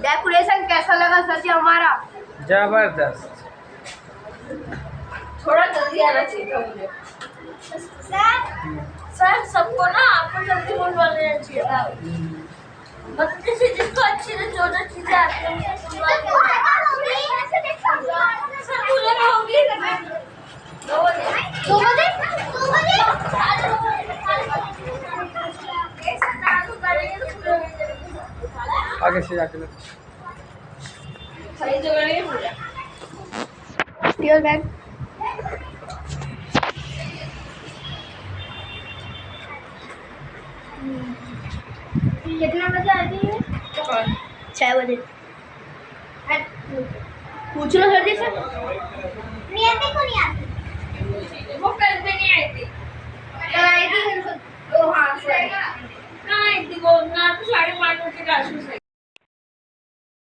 Decoration कैसा लगा sir जी हमारा? जबरदस्त। थोड़ा जल्दी आना चाहिए था मुझे। सर सबको ना आपको जल्दी बुलवा लेना चाहिए था। मतलब जिसको अच्छी से जो जो चीजें आती हैं उसे बुलवा लेना। सर पूजा होगी 2 बजे। आगे से जाके सही जगह नहीं पूजा। टियर बैग कितने बजे आती है? 6 बजे। पूछ लो सर जी से। नियति को नहीं आती। वो कल भी नहीं